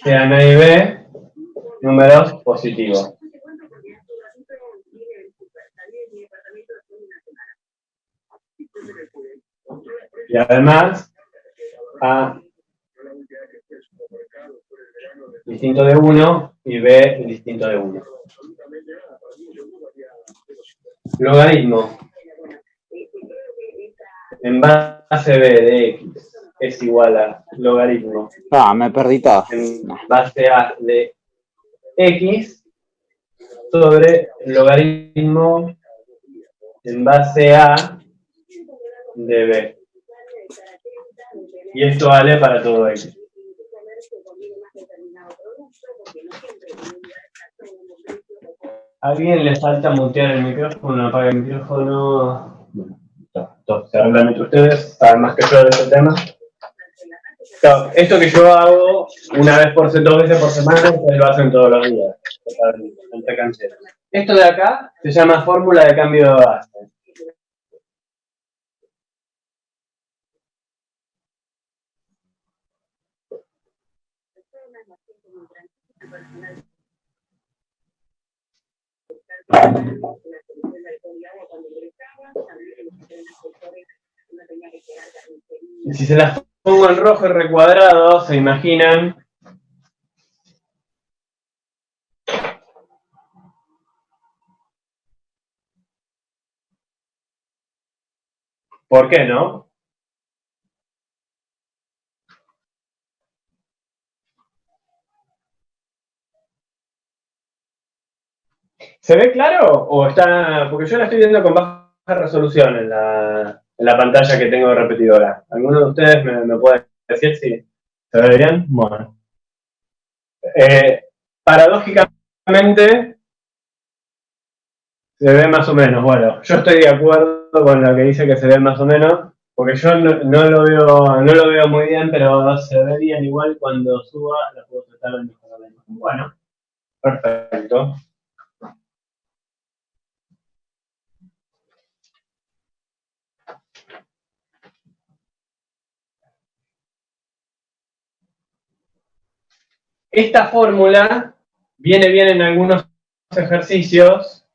sean A y B números positivos. Y además, A distinto de 1 y B distinto de 1. Logaritmo en base B de X es igual a logaritmo me perdí todo. en base A de X sobre logaritmo en base A de B. Y esto vale para todo X. ¿A alguien le falta mutear el micrófono? Apaga el micrófono. Bueno, se arreglan entre ustedes, saben más que yo de este tema. Claro, esto que yo hago una vez por 2 veces por semana, ustedes lo hacen todos los días. Entre cancheros. Esto de acá se llama fórmula de cambio de base. Y si se las pongo en rojo y recuadrado, ¿se imaginan? ¿Por qué no? ¿Se ve claro o está...? Porque yo la estoy viendo con baja resolución en la pantalla que tengo de repetidora. ¿Alguno de ustedes me puede decir si se ve bien? Bueno. Paradójicamente se ve más o menos. Bueno, yo estoy de acuerdo con lo que dice que se ve más o menos, porque yo no lo veo muy bien, pero se ve bien igual. Cuando suba la puedo tratar de mejorar la imagen. Bueno, perfecto. Esta fórmula viene bien en algunos ejercicios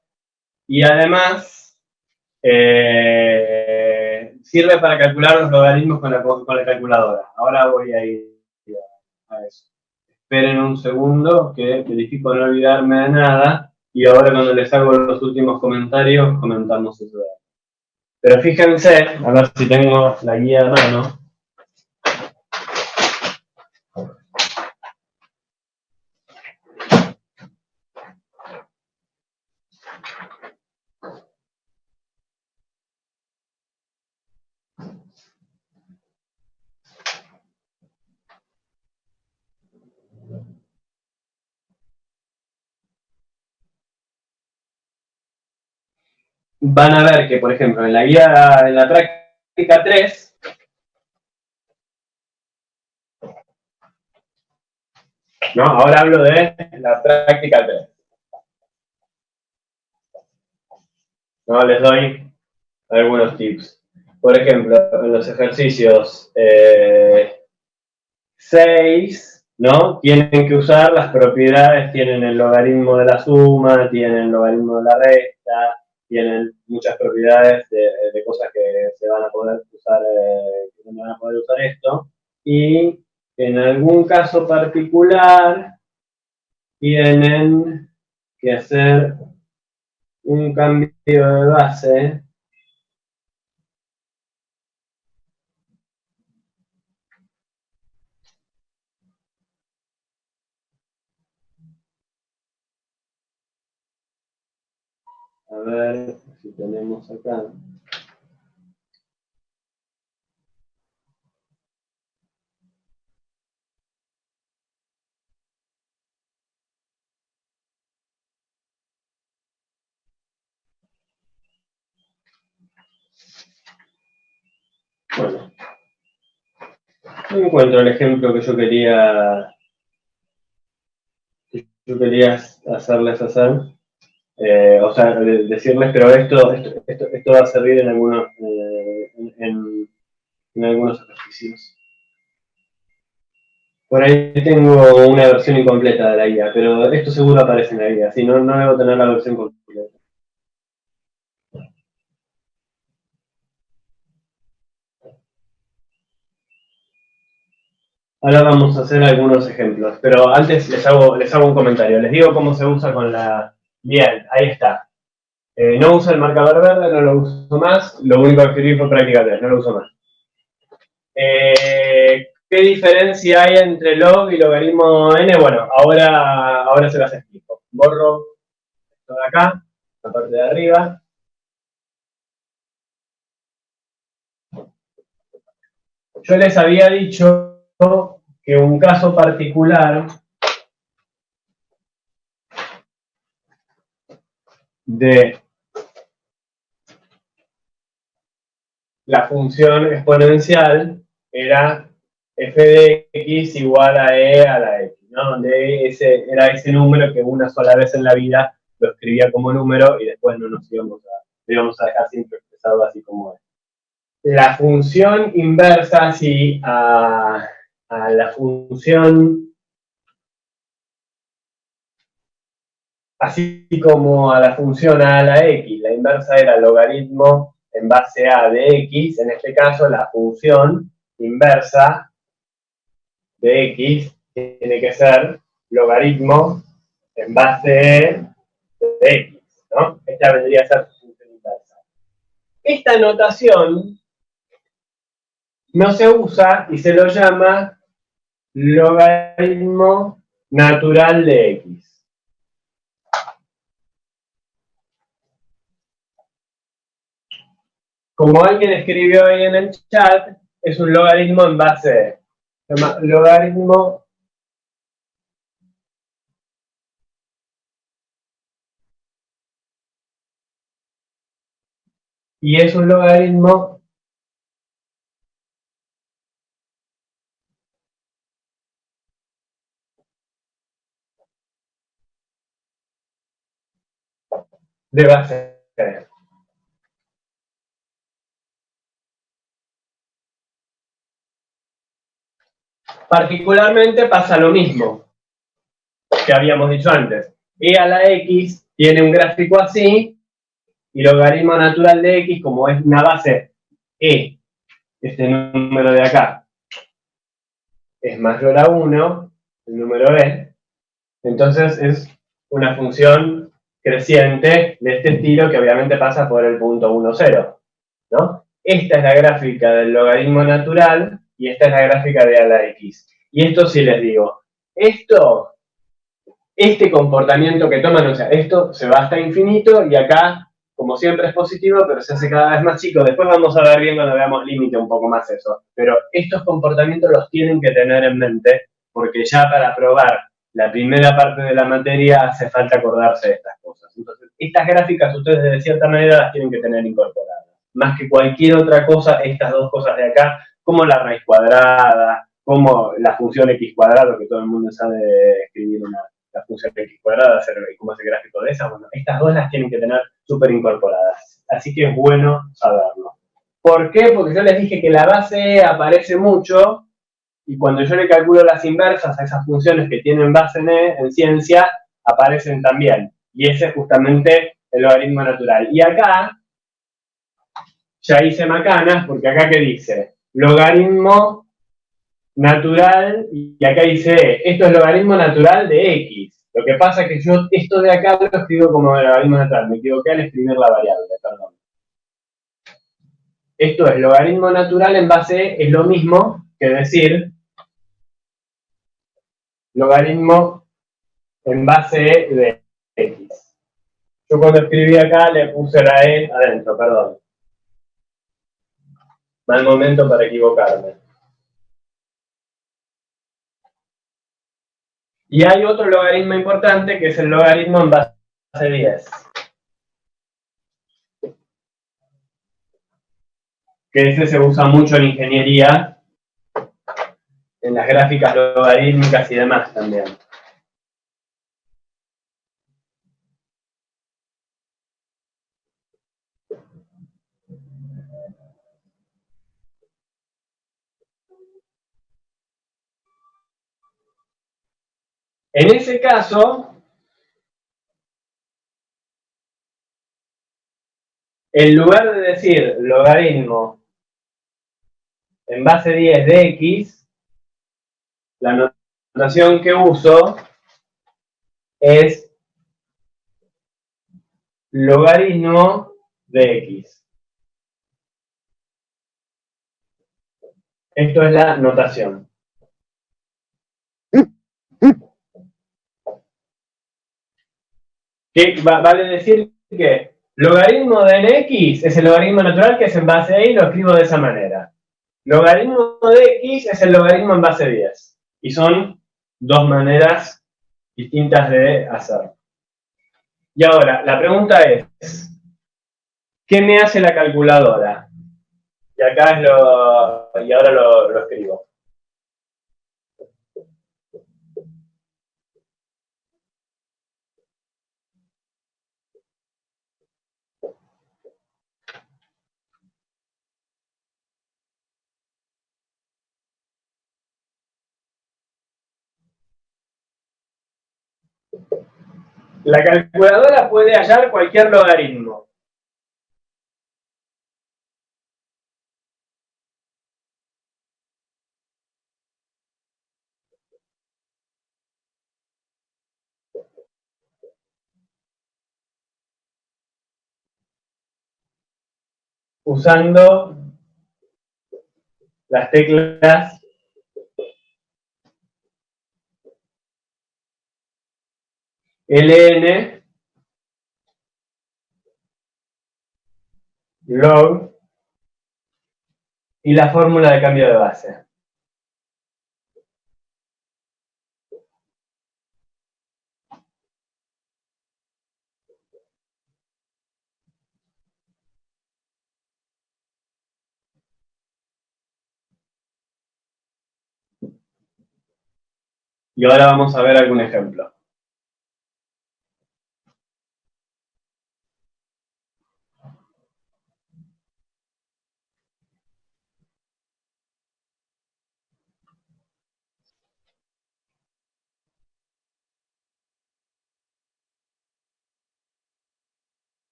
y además sirve para calcular los logaritmos con la calculadora. Ahora voy a ir a eso. Esperen un segundo que verifico no olvidarme de nada y ahora cuando les hago los últimos comentarios comentamos eso. Pero fíjense, a ver si tengo la guía de mano. Van a ver que, por ejemplo, en la guía, en la práctica 3, ¿no? Ahora hablo de la práctica 3. ¿No? Les doy algunos tips. Por ejemplo, en los ejercicios 6, ¿no? Tienen que usar las propiedades, tienen el logaritmo de la suma, tienen el logaritmo de la resta, tienen muchas propiedades de cosas que se van a poder usar, que no van a poder usar esto. Y en algún caso particular tienen que hacer un cambio de base a ver si tenemos acá. Bueno, no encuentro el ejemplo que yo quería hacerles hacer. O sea, decirles, pero esto va a servir en algunos ejercicios. Por ahí tengo una versión incompleta de la guía, pero esto seguro aparece en la guía, si no, no debo tener la versión completa. Ahora vamos a hacer algunos ejemplos, pero antes les hago un comentario. Les digo cómo se usa con la... Bien, ahí está. No uso el marcador verde, no lo uso más. Lo único que escribí fue práctica 3, no lo uso más. ¿Qué diferencia hay entre log y logaritmo n? Bueno, ahora se las explico. Borro esto de acá, la parte de arriba. Yo les había dicho que un caso particular de la función exponencial era f de x igual a e a la x, ¿no? Donde era ese número que una sola vez en la vida lo escribía como número y después no nos íbamos a dejar siempre expresado así como es. La función inversa, así a la función, así como a la función a la x, la inversa era logaritmo en base a de x, en este caso la función inversa de x tiene que ser logaritmo en base de x, ¿no? Esta vendría a ser su función inversa. Esta notación no se usa y se lo llama logaritmo natural de x. Como alguien escribió ahí en el chat, es un logaritmo en base de. Se llama logaritmo y es un logaritmo de base de. Particularmente pasa lo mismo que habíamos dicho antes. E a la x tiene un gráfico así y logaritmo natural de x, como es una base e, este número de acá, es mayor a 1, el número e, entonces es una función creciente de este estilo que obviamente pasa por el punto 1, 0, ¿no? Esta es la gráfica del logaritmo natural y esta es la gráfica de a la x. Y esto sí les digo, este comportamiento que toman, o sea, esto se va hasta infinito y acá, como siempre, es positivo, pero se hace cada vez más chico. Después vamos a ver bien cuando veamos límite un poco más eso. Pero estos comportamientos los tienen que tener en mente porque ya para probar la primera parte de la materia hace falta acordarse de estas cosas. Entonces, estas gráficas ustedes de cierta manera las tienen que tener incorporadas. Más que cualquier otra cosa, estas dos cosas de acá, como la raíz cuadrada, como la función x cuadrado, que todo el mundo sabe escribir la función x cuadrada, hacer como ese gráfico de esa, bueno, estas dos las tienen que tener súper incorporadas. Así que es bueno saberlo. ¿Por qué? Porque yo les dije que la base aparece mucho y cuando yo le calculo las inversas a esas funciones que tienen base en ciencia, aparecen también. Y ese es justamente el logaritmo natural. Y acá ya hice macanas, porque acá ¿qué dice? Logaritmo natural, y acá dice, esto es logaritmo natural de x. Lo que pasa es que yo esto de acá lo escribo como logaritmo natural, me equivoqué al escribir la variable, perdón. Esto es logaritmo natural en base, es lo mismo que decir logaritmo en base de x. Yo cuando escribí acá le puse la e adentro, perdón. Mal momento para equivocarme. Y hay otro logaritmo importante que es el logaritmo en base 10. Que ese se usa mucho en ingeniería, en las gráficas logarítmicas y demás también. En ese caso, en lugar de decir logaritmo en base 10 de x, la notación que uso es logaritmo de x. Esto es la notación. Que vale decir que logaritmo de nx es el logaritmo natural que es en base a y lo escribo de esa manera. Logaritmo de x es el logaritmo en base 10. Y son dos maneras distintas de hacerlo. Y ahora, la pregunta es, ¿qué me hace la calculadora? Y acá es y ahora lo escribo. La calculadora puede hallar cualquier logaritmo. Usando las teclas ln, log y la fórmula de cambio de base. Y ahora vamos a ver algún ejemplo.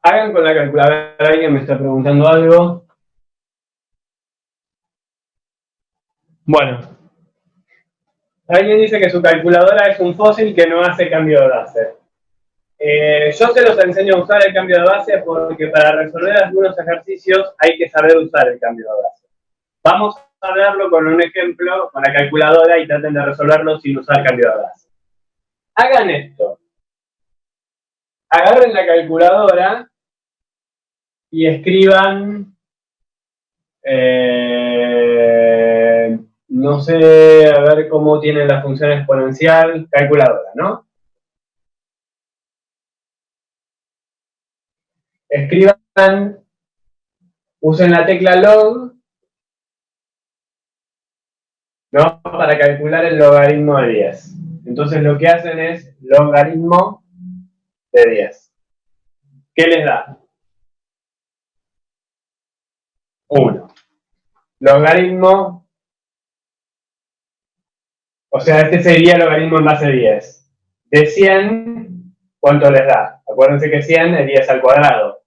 Hagan con la calculadora, alguien me está preguntando algo. Bueno, alguien dice que su calculadora es un fósil que no hace cambio de base. Yo se los enseño a usar el cambio de base porque para resolver algunos ejercicios hay que saber usar el cambio de base. Vamos a verlo con un ejemplo con la calculadora y traten de resolverlo sin usar cambio de base. Hagan esto. Agarren la calculadora y escriban, no sé, a ver cómo tiene la función exponencial, calculadora, ¿no? Escriban, usen la tecla log, ¿no? Para calcular el logaritmo de 10. Entonces lo que hacen es logaritmo de 10. ¿Qué les da? 1. Logaritmo, o sea, este sería el logaritmo en base 10. De 100, ¿cuánto les da? Acuérdense que 100 es 10 al cuadrado.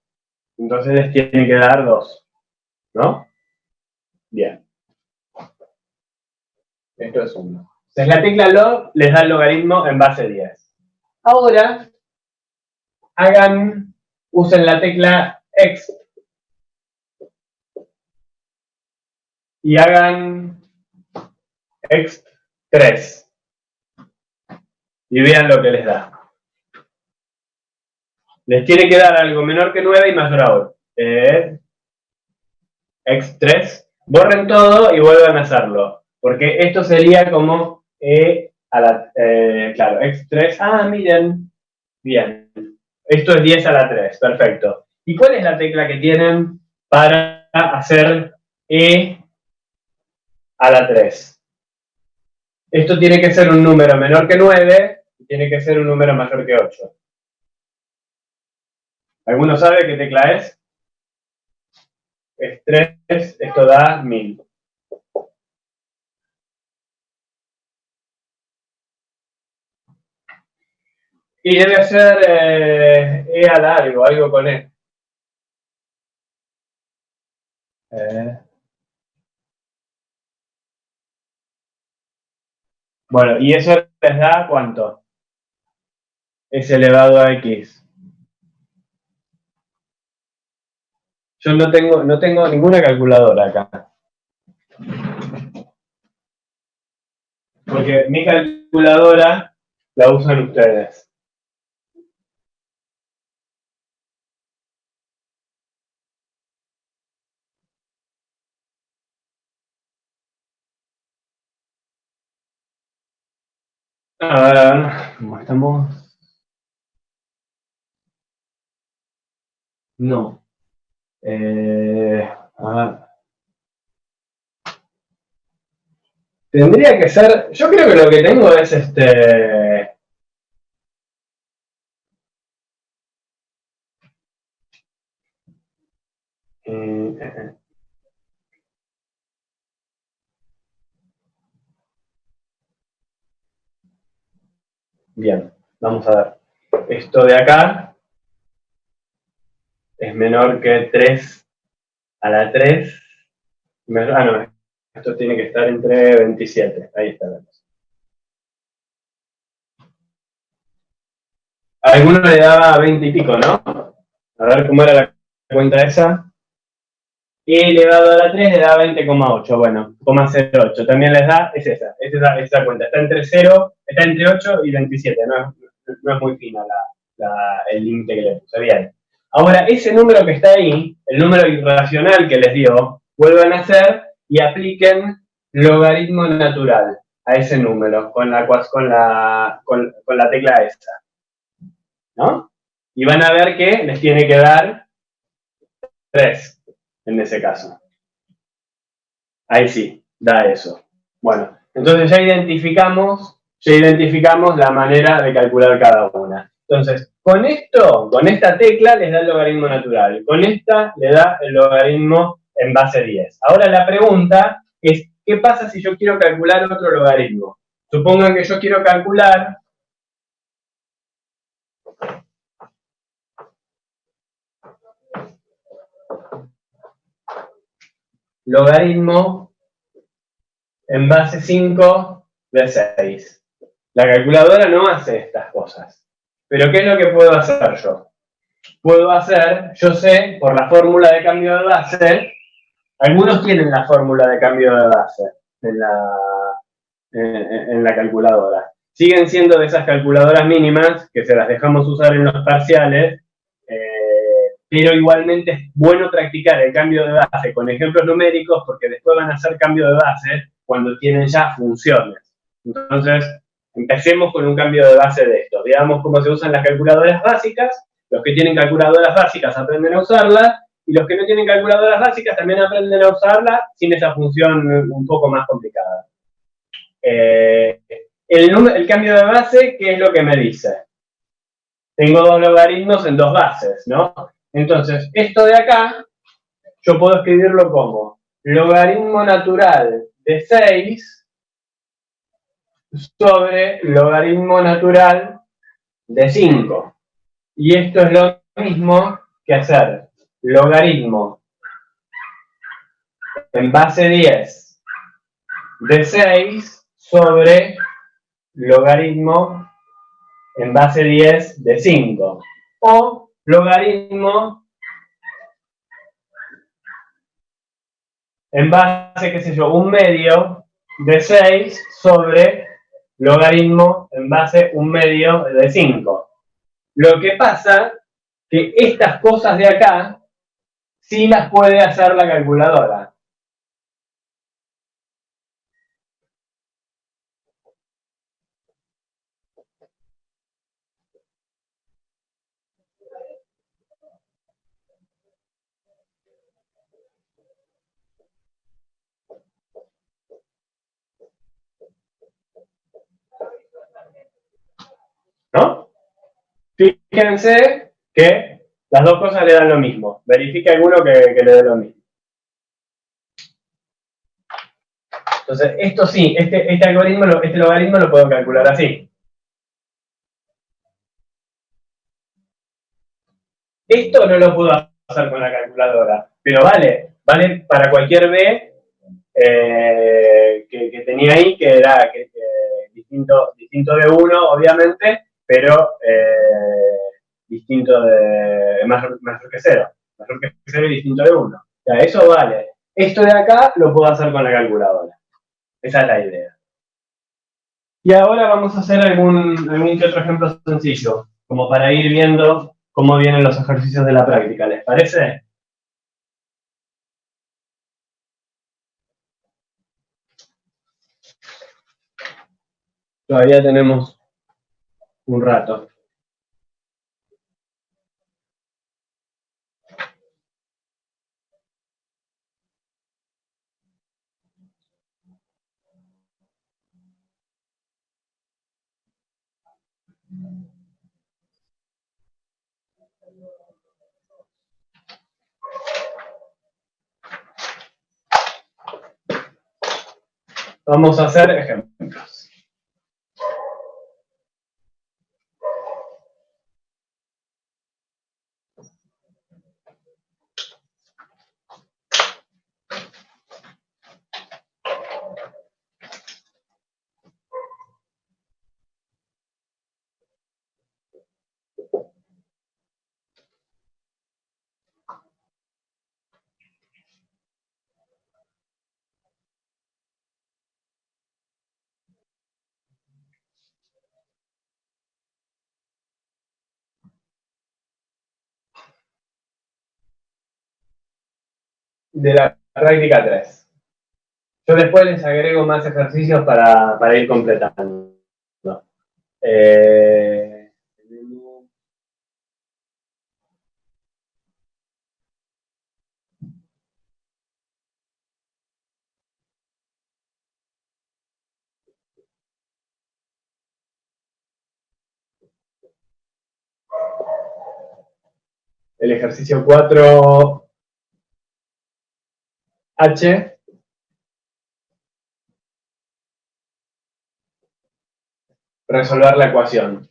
Entonces les tiene que dar 2. ¿No? Bien. Esto es 1. Entonces la tecla log les da el logaritmo en base 10. Ahora, usen la tecla x y hagan x3. Y vean lo que les da. Les tiene que dar algo menor que 9 y mayor a 8. x3, borren todo y vuelvan a hacerlo, porque esto sería como e a la, claro, x3, miren, bien, esto es 10 a la 3, perfecto. ¿Y cuál es la tecla que tienen para hacer e a la 3? Esto tiene que ser un número menor que 9 y tiene que ser un número mayor que 8. ¿Alguno sabe qué tecla es? Es 3, esto da 1000. Y debe ser E a largo, algo con E. Bueno, ¿y eso les da cuánto? Es elevado a X. Yo no tengo ninguna calculadora acá. Porque mi calculadora la usan ustedes. A ver, ¿cómo estamos? No. A ver. Tendría que ser. Yo creo que lo que tengo es Bien, vamos a ver. Esto de acá es menor que 3 a la 3. No, esto tiene que estar entre 27. Ahí está la cosa. A alguno le daba 20 y pico, ¿no? A ver cómo era la cuenta esa. Y elevado a la 3 le da 20,8. Bueno, 0,08. También les da, es esa cuenta. Está entre 0, está entre 8 y 27. No es muy fina el límite que le puse. Bien. Ahora, ese número que está ahí, el número irracional que les dio, vuelvan a hacer y apliquen logaritmo natural a ese número con la tecla esa. ¿No? Y van a ver que les tiene que dar 3 en ese caso. Ahí sí, da eso. Bueno, entonces ya identificamos la manera de calcular cada una. Entonces, con esta tecla les da el logaritmo natural. Con esta le da el logaritmo en base 10. Ahora la pregunta es, ¿qué pasa si yo quiero calcular otro logaritmo? Supongan que yo quiero calcular logaritmo en base 5 de 6. La calculadora no hace estas cosas. Pero ¿qué es lo que puedo hacer yo? Yo sé, por la fórmula de cambio de base, algunos tienen la fórmula de cambio de base en la calculadora. Siguen siendo de esas calculadoras mínimas que se las dejamos usar en los parciales, pero igualmente es bueno practicar el cambio de base con ejemplos numéricos porque después van a hacer cambio de base cuando tienen ya funciones. Entonces, empecemos con un cambio de base de esto. Veamos cómo se usan las calculadoras básicas. Los que tienen calculadoras básicas aprenden a usarlas y los que no tienen calculadoras básicas también aprenden a usarlas sin esa función un poco más complicada. El cambio de base, ¿qué es lo que me dice? Tengo dos logaritmos en dos bases, ¿no? Entonces, esto de acá, yo puedo escribirlo como logaritmo natural de 6 sobre logaritmo natural de 5. Y esto es lo mismo que hacer logaritmo en base 10 de 6 sobre logaritmo en base 10 de 5. O logaritmo en base, qué sé yo, 1/2 de 6 sobre logaritmo en base 1/2 de 5. Lo que pasa que estas cosas de acá sí las puede hacer la calculadora. Fíjense que las dos cosas le dan lo mismo. Verifique alguno que le dé lo mismo. Entonces, esto sí, este logaritmo lo puedo calcular así. Esto no lo puedo hacer con la calculadora, pero vale para cualquier B que tenía ahí, que era distinto de 1, obviamente, pero distinto de mayor que 0. Mayor que 0 y distinto de 1. O sea, eso vale. Esto de acá lo puedo hacer con la calculadora. Esa es la idea. Y ahora vamos a hacer algún que otro ejemplo sencillo, como para ir viendo cómo vienen los ejercicios de la práctica. ¿Les parece? Todavía tenemos un rato. Vamos a hacer ejemplos. De la práctica 3. Yo después les agrego más ejercicios para ir completando. El ejercicio 4H. Resolver la ecuación.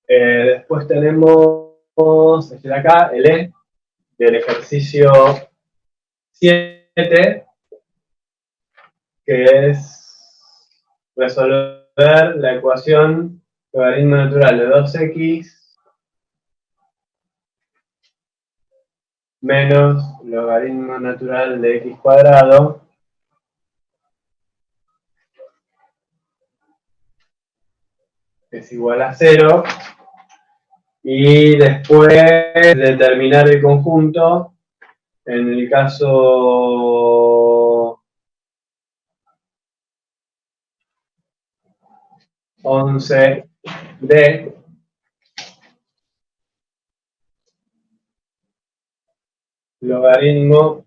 Después tenemos este de acá, el E, del ejercicio 7, que es resolver la ecuación logaritmo natural de 2x menos logaritmo natural de x cuadrado es igual a 0. Y después determinar el conjunto, en el caso 11D, logaritmo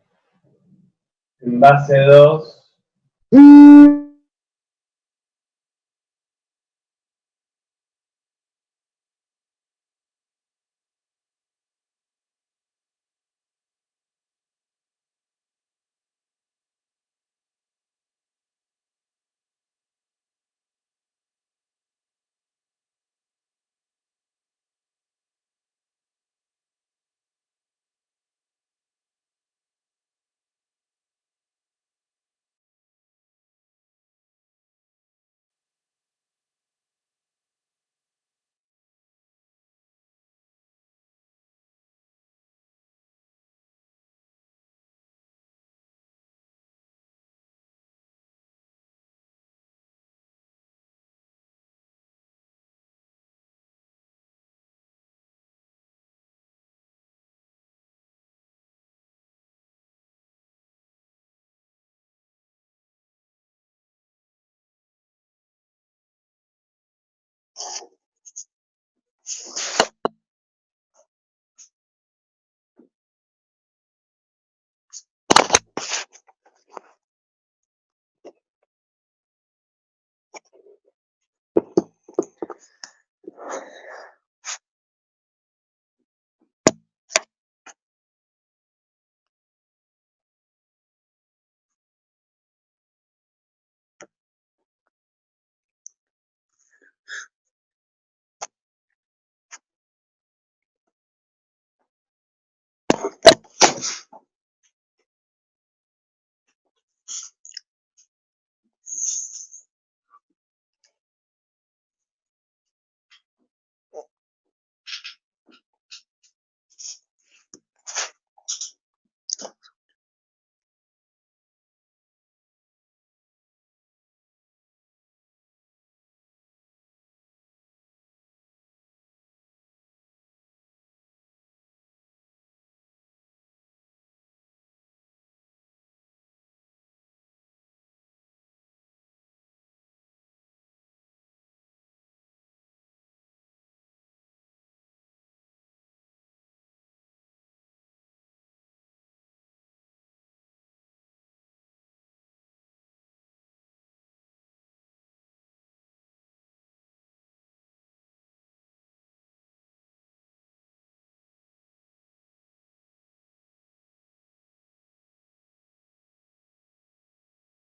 en base 2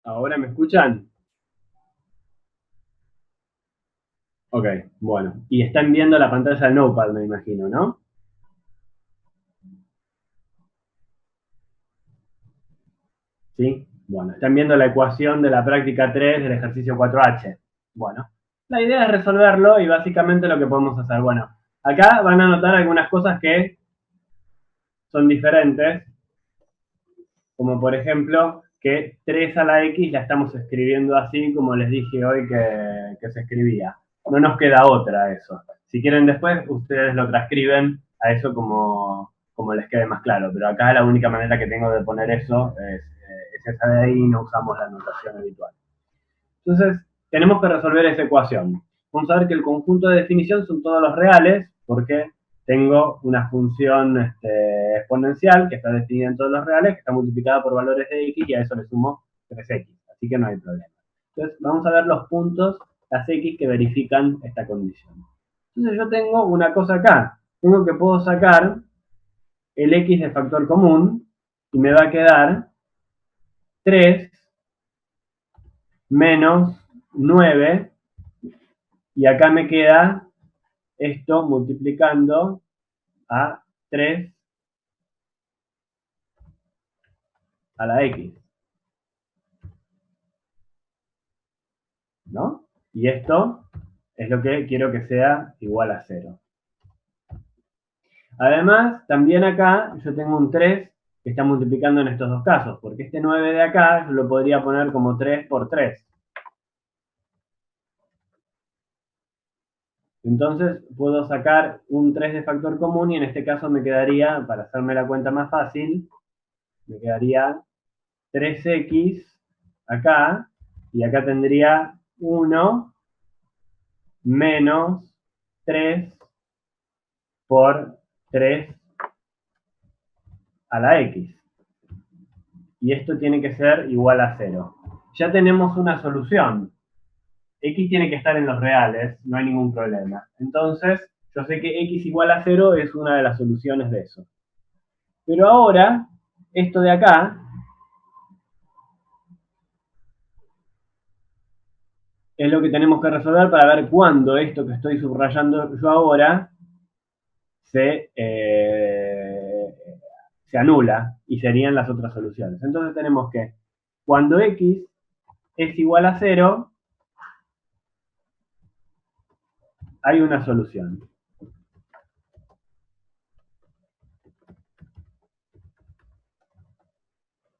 ¿Ahora me escuchan? Ok, bueno. Y están viendo la pantalla del Notepad, me imagino, ¿no? ¿Sí? Bueno, están viendo la ecuación de la práctica 3 del ejercicio 4H. Bueno, la idea es resolverlo y básicamente lo que podemos hacer. Bueno, acá van a notar algunas cosas que son diferentes, como por ejemplo que 3 a la X la estamos escribiendo así como les dije hoy que se escribía. No nos queda otra eso. Si quieren después, ustedes lo transcriben a eso como les quede más claro. Pero acá la única manera que tengo de poner eso es esa de ahí y no usamos la notación habitual. Entonces, tenemos que resolver esa ecuación. Vamos a ver que el conjunto de definición son todos los reales, porque tengo una función exponencial que está definida en todos los reales, que está multiplicada por valores de x, y a eso le sumo 3x, así que no hay problema. Entonces, vamos a ver los puntos, las x que verifican esta condición. Entonces, yo tengo una cosa acá. Tengo que puedo sacar el x de factor común, y me va a quedar 3 menos 9, y acá me queda esto multiplicando a 3 a la x, ¿no? Y esto es lo que quiero que sea igual a 0. Además, también acá yo tengo un 3 que está multiplicando en estos dos casos, porque este 9 de acá yo lo podría poner como 3 por 3. Entonces puedo sacar un 3 de factor común y en este caso me quedaría, para hacerme la cuenta más fácil, me quedaría 3x acá, y acá tendría 1 menos 3 por 3 a la x. Y esto tiene que ser igual a 0. Ya tenemos una solución. X tiene que estar en los reales, no hay ningún problema. Entonces, yo sé que x igual a 0 es una de las soluciones de eso. Pero ahora, esto de acá es lo que tenemos que resolver para ver cuándo esto que estoy subrayando yo ahora se anula y serían las otras soluciones. Entonces tenemos que cuando x es igual a 0, hay una solución.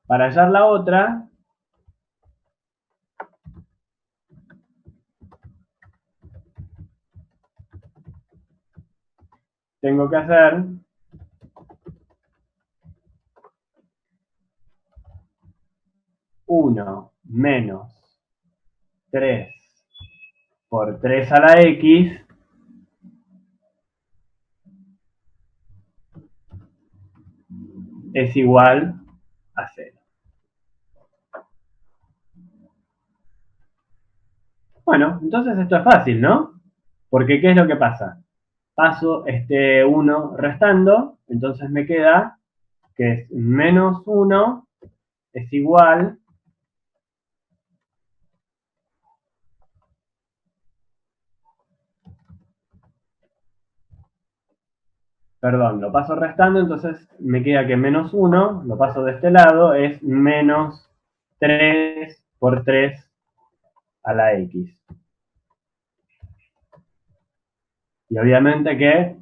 Para hallar la otra, tengo que hacer uno menos 3 por 3 a la x es igual a 0. Bueno, entonces esto es fácil, ¿no? Porque ¿qué es lo que pasa? Paso este 1 restando, entonces me queda que es menos 1 es igual, perdón, lo paso restando, entonces me queda que menos 1, lo paso de este lado, es menos 3 por 3 a la x. Y obviamente que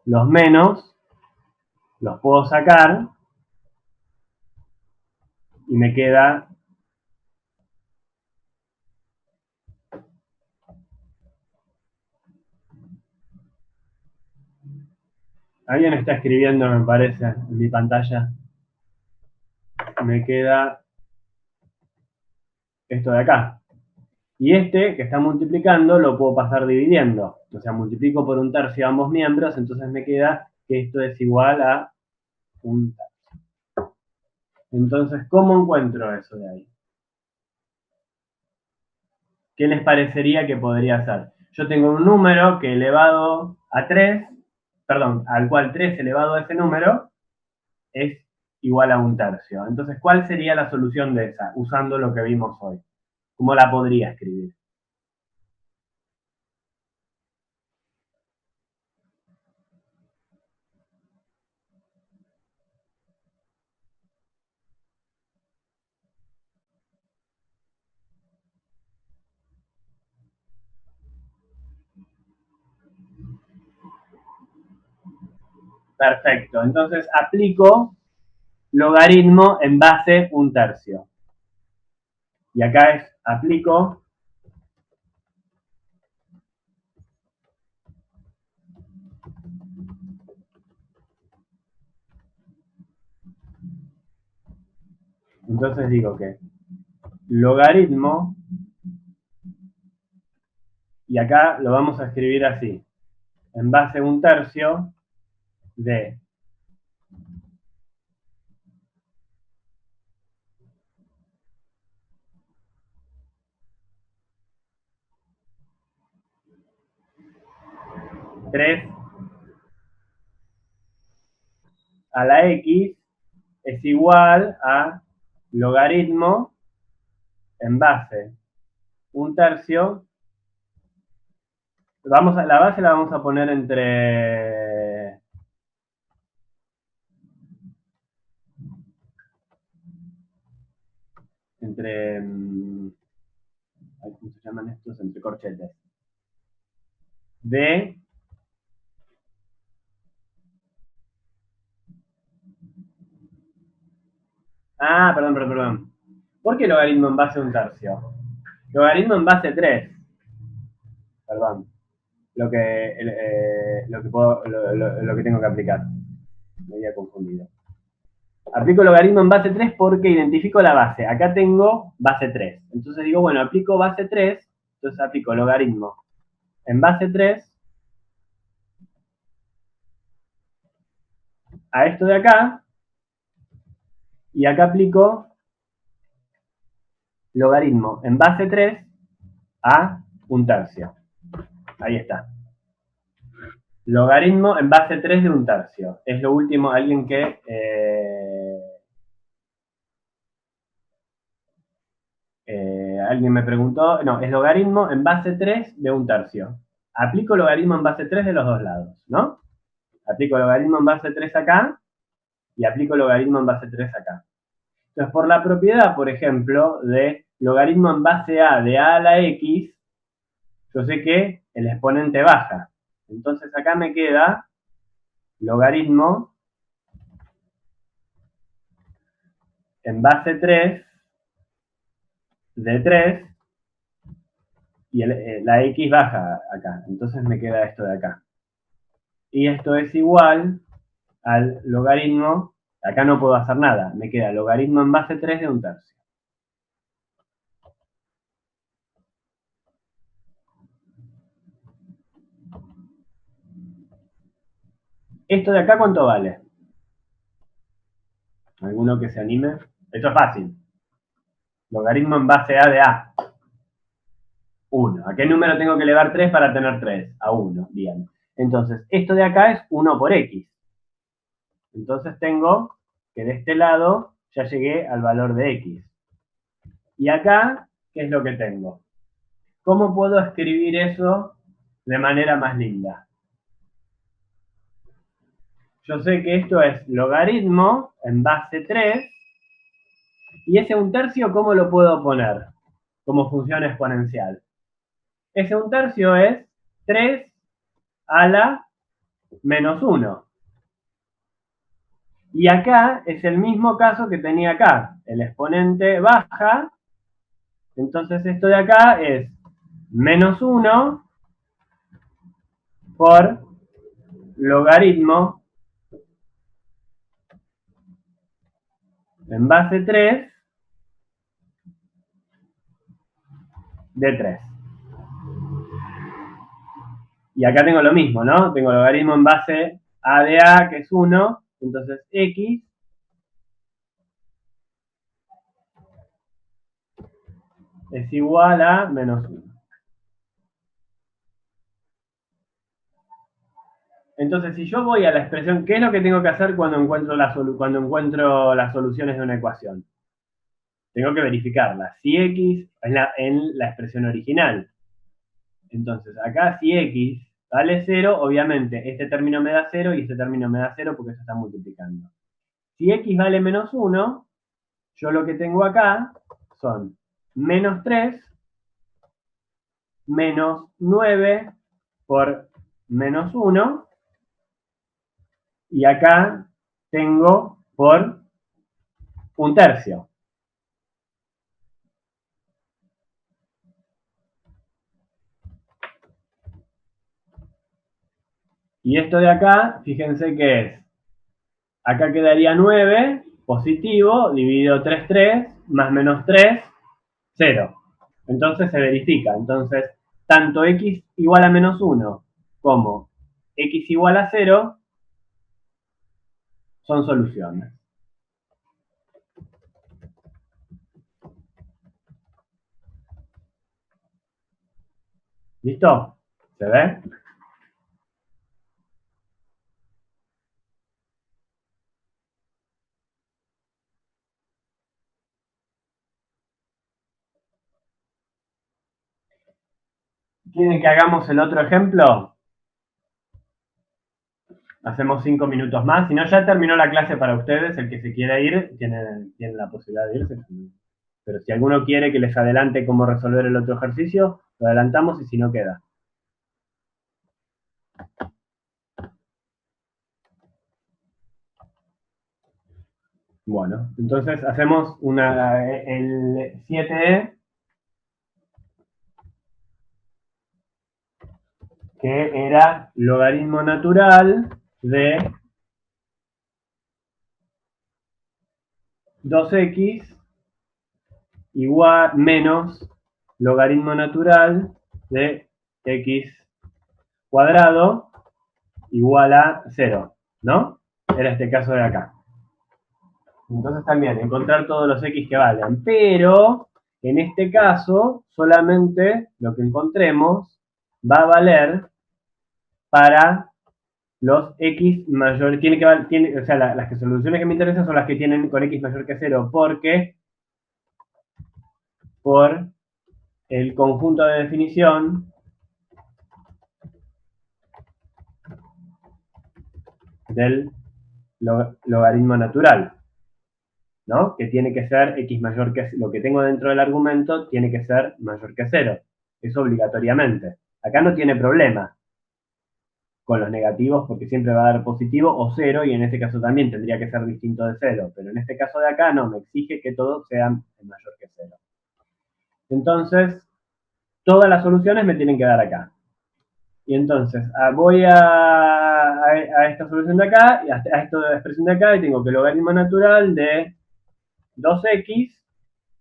los menos los puedo sacar y me queda alguien está escribiendo, me parece, en mi pantalla. Me queda esto de acá. Y este que está multiplicando lo puedo pasar dividiendo. O sea, multiplico por 1/3 ambos miembros, entonces me queda que esto es igual a 1/3. Entonces, ¿cómo encuentro eso de ahí? ¿Qué les parecería que podría ser? Yo tengo un número que elevado a 3, perdón, al cual 3 elevado a ese número es igual a 1/3. Entonces, ¿cuál sería la solución de esa? Usando lo que vimos hoy. ¿Cómo la podría escribir? Perfecto. Entonces, aplico logaritmo en base 1/3. Y acá es, aplico entonces digo que logaritmo, y acá lo vamos a escribir así, en base 1/3 de tres a la x es igual a logaritmo en base 1/3. La base la vamos a poner entre ¿cómo se llaman estos? Entre corchetes. De perdón. ¿Por qué logaritmo en base 1/3? Logaritmo en base 3. Perdón. Lo que tengo que aplicar. Me había confundido. Aplico logaritmo en base 3 porque identifico la base. Acá tengo base 3. Entonces digo, bueno, aplico base 3, entonces aplico logaritmo en base 3 a esto de acá, y acá aplico logaritmo en base 3 a 1/3. Ahí está. Logaritmo en base 3 de 1/3. Es lo último, alguien que alguien me preguntó, no, es logaritmo en base 3 de 1/3. Aplico logaritmo en base 3 de los dos lados, ¿no? Aplico logaritmo en base 3 acá y aplico logaritmo en base 3 acá. Entonces, por la propiedad, por ejemplo, de logaritmo en base a de a la x, yo sé que el exponente baja. Entonces acá me queda logaritmo en base 3 de 3 y la x baja acá. Entonces me queda esto de acá. Y esto es igual al logaritmo, acá no puedo hacer nada, me queda logaritmo en base 3 de 1/3. ¿Esto de acá cuánto vale? ¿Alguno que se anime? Esto es fácil. Logaritmo en base a de a. 1. ¿A qué número tengo que elevar 3 para tener 3? A 1. Bien. Entonces, esto de acá es 1 por x. Entonces tengo que de este lado ya llegué al valor de x. Y acá, ¿qué es lo que tengo? ¿Cómo puedo escribir eso de manera más linda? Yo sé que esto es logaritmo en base 3. ¿Y ese 1/3 cómo lo puedo poner? Como función exponencial. Ese 1/3 es 3 a la menos 1. Y acá es el mismo caso que tenía acá. El exponente baja. Entonces esto de acá es menos 1 por logaritmo en base 3 de 3. Y acá tengo lo mismo, ¿no? Tengo logaritmo en base a de a, que es 1. Entonces x es igual a menos 1. Entonces, si yo voy a la expresión, ¿qué es lo que tengo que hacer cuando encuentro las soluciones de una ecuación? Tengo que verificarla. Si x en la expresión original. Entonces, acá si x vale 0, obviamente este término me da 0 y este término me da 0 porque se está multiplicando. Si x vale menos 1, yo lo que tengo acá son menos 3 menos 9 por menos 1. Y acá tengo por 1/3. Y esto de acá, fíjense que es, acá quedaría 9, positivo, dividido 3 más menos 3, 0. Entonces se verifica. Entonces, tanto x igual a menos 1 como x igual a 0 son soluciones. ¿Listo? ¿Se ve? ¿Quieren que hagamos el otro ejemplo? Hacemos 5 minutos más. Si no, ya terminó la clase para ustedes. El que se quiera ir tiene la posibilidad de irse. Pero si alguno quiere que les adelante cómo resolver el otro ejercicio, lo adelantamos y si no, queda. Bueno, entonces hacemos el 7e, que era logaritmo natural de 2x igual menos logaritmo natural de x cuadrado igual a 0, ¿no? Era este caso de acá. Entonces también encontrar todos los x que valgan, pero en este caso solamente lo que encontremos va a valer para los x mayores, o sea, las soluciones que me interesan son las que tienen con x mayor que 0, porque por el conjunto de definición del logaritmo natural, ¿no? Que tiene que ser x mayor que lo que tengo dentro del argumento tiene que ser mayor que 0. Eso obligatoriamente. Acá no tiene problema con los negativos porque siempre va a dar positivo o 0 y en este caso también tendría que ser distinto de 0. Pero en este caso de acá no, me exige que todos sean mayor que 0. Entonces, todas las soluciones me tienen que dar acá. Y entonces voy a esta solución de acá, y a esta expresión de acá, y tengo que el logaritmo natural de 2x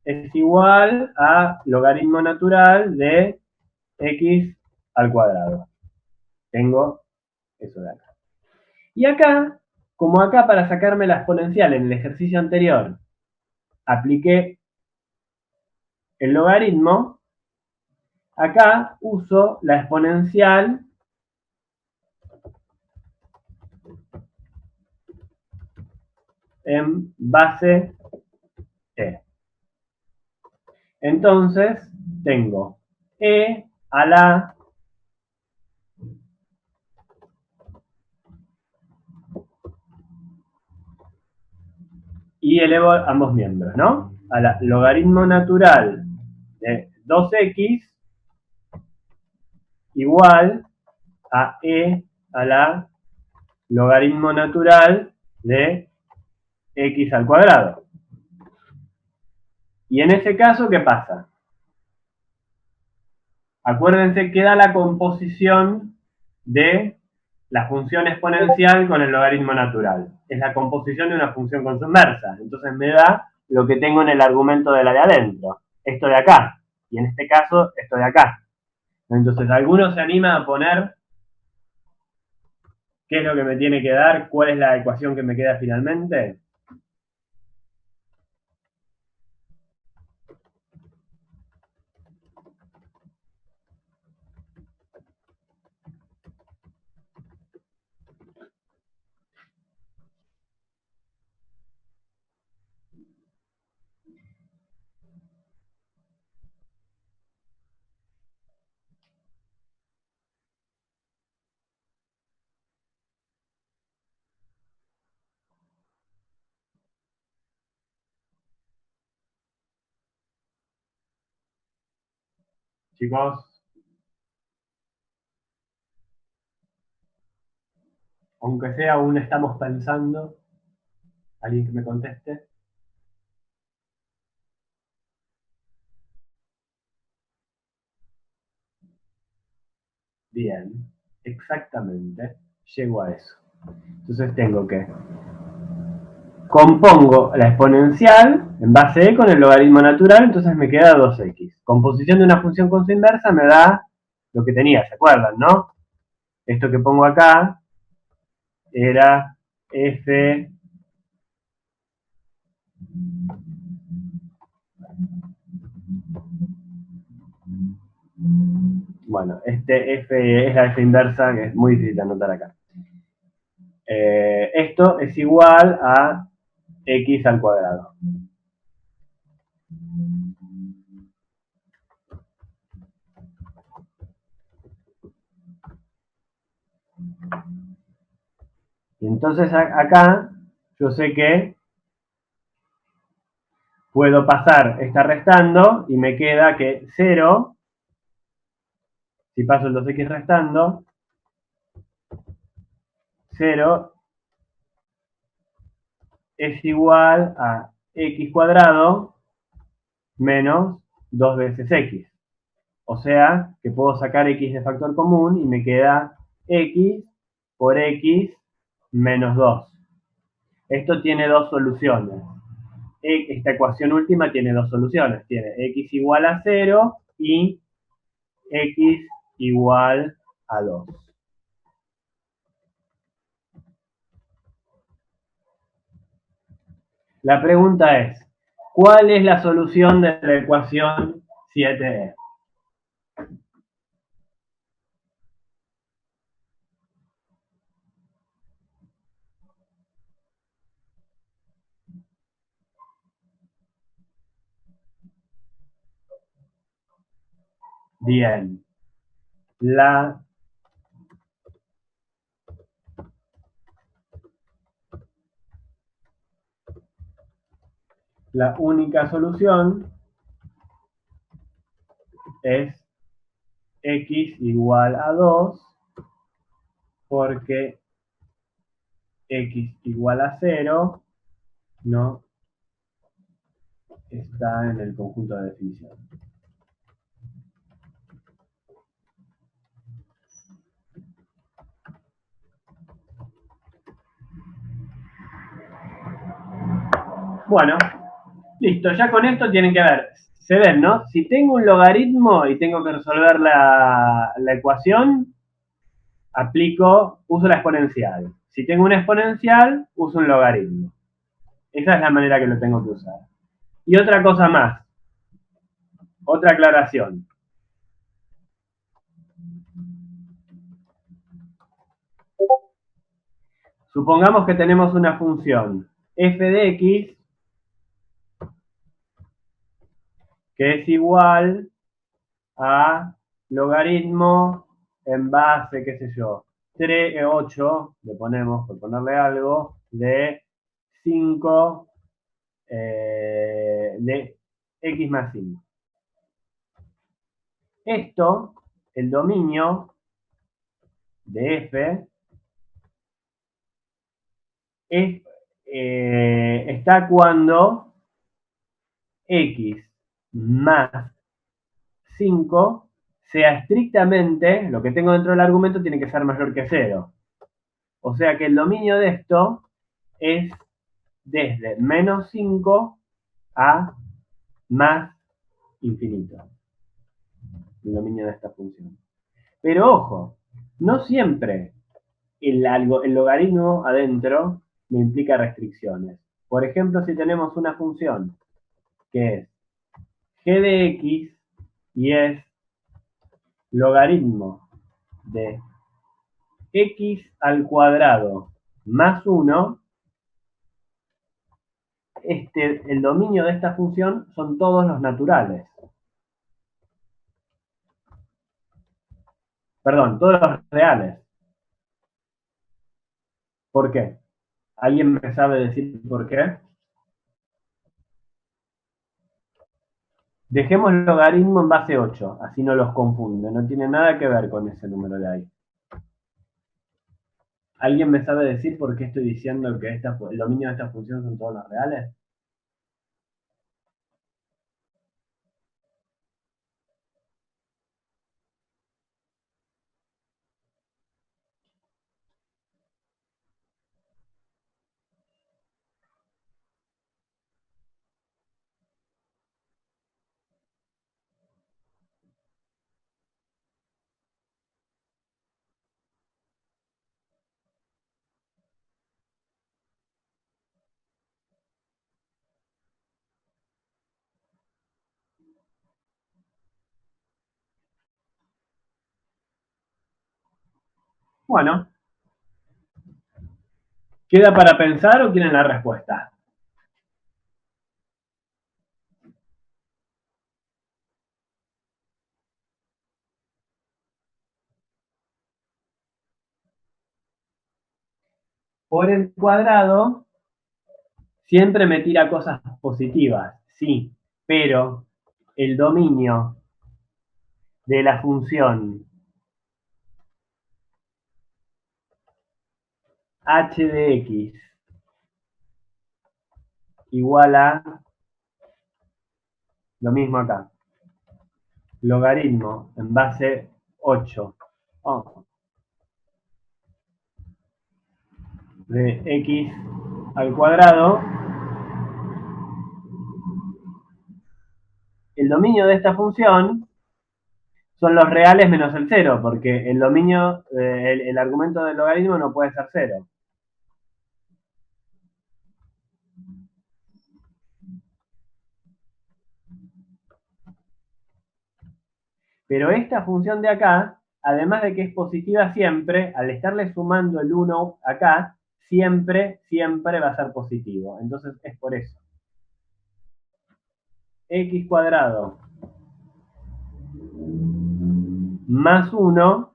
es igual a logaritmo natural de x al cuadrado. Tengo eso de acá. Y acá, como acá para sacarme la exponencial en el ejercicio anterior, apliqué el logaritmo, acá uso la exponencial en base e. Entonces, tengo e a la y elevo ambos miembros, ¿no? A la logaritmo natural de 2x igual a e a la logaritmo natural de x al cuadrado. Y en ese caso, ¿qué pasa? Acuérdense que da la composición de la función exponencial con el logaritmo natural. Es la composición de una función con su inversa. Entonces me da lo que tengo en el argumento de la de adentro. Esto de acá. Y en este caso, esto de acá. Entonces, ¿alguno se anima a poner qué es lo que me tiene que dar? ¿Cuál es la ecuación que me queda finalmente? Chicos, aunque sea aún estamos pensando, ¿alguien que me conteste? Bien, exactamente, llego a eso. Entonces tengo que compongo la exponencial en base e con el logaritmo natural, entonces me queda 2x. Composición de una función con su inversa me da lo que tenía, ¿se acuerdan, no? Esto que pongo acá era f. Bueno, este f es la f inversa, que es muy difícil de anotar acá. Esto es igual a x al cuadrado. Y entonces acá yo sé que puedo pasar esta restando y me queda que 0, si paso el 2x restando, 0 es igual a x cuadrado menos 2 veces x. O sea, que puedo sacar x de factor común y me queda x por x menos 2. Esto tiene dos soluciones. Esta ecuación última tiene dos soluciones. Tiene x igual a 0 y x igual a 2. La pregunta es, ¿cuál es la solución de la ecuación 7e? Bien. La única solución es x igual a 2 porque x igual a 0 no está en el conjunto de definición. Bueno, listo, ya con esto tienen que ver, se ven, ¿no? Si tengo un logaritmo y tengo que resolver la ecuación, uso la exponencial. Si tengo una exponencial, uso un logaritmo. Esa es la manera que lo tengo que usar. Y otra cosa más, otra aclaración. Supongamos que tenemos una función f de x que es igual a logaritmo en base, qué sé yo, 8, le ponemos, por ponerle algo, de 5 de x más 5. Esto, el dominio de f, está cuando x más 5 sea estrictamente, lo que tengo dentro del argumento tiene que ser mayor que 0. O sea que el dominio de esto es desde menos 5 a más infinito. El dominio de esta función. Pero ojo, no siempre el logaritmo adentro me implica restricciones. Por ejemplo, si tenemos una función que es g de x y es logaritmo de x al cuadrado más 1, el dominio de esta función son todos los naturales. Perdón, todos los reales. ¿Por qué? ¿Alguien me sabe decir por qué? Dejemos el logaritmo en base 8, así no los confunde, no tiene nada que ver con ese número de ahí. ¿Alguien me sabe decir por qué estoy diciendo que el dominio de esta función son todos los reales? Bueno, ¿queda para pensar o quieren la respuesta? Por el cuadrado siempre me tira cosas positivas, sí, pero el dominio de la función h de x igual a lo mismo acá, logaritmo en base 8 de x al cuadrado. El dominio de esta función son los reales menos el cero, porque el dominio, el argumento del logaritmo no puede ser cero. Pero esta función de acá, además de que es positiva siempre, al estarle sumando el 1 acá, siempre va a ser positivo. Entonces es por eso. X cuadrado más 1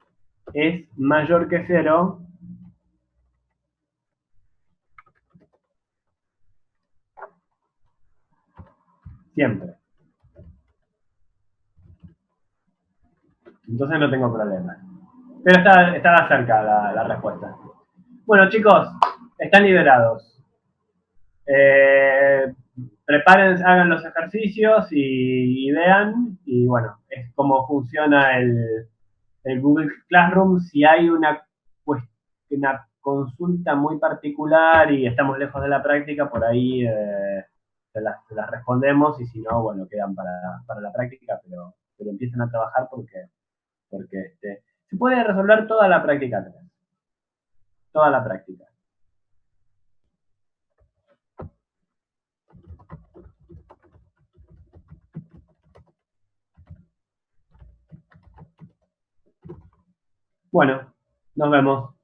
es mayor que 0 siempre. Entonces no tengo problema. Pero estaba cerca la respuesta. Bueno, chicos, están liberados. Preparen, hagan los ejercicios y vean. Y bueno, es como funciona el Google Classroom. Si hay una consulta muy particular y estamos lejos de la práctica, por ahí se las respondemos y si no, bueno, quedan para la práctica, pero empiezan a trabajar porque se puede resolver toda la práctica 3, toda la práctica. Bueno, nos vemos.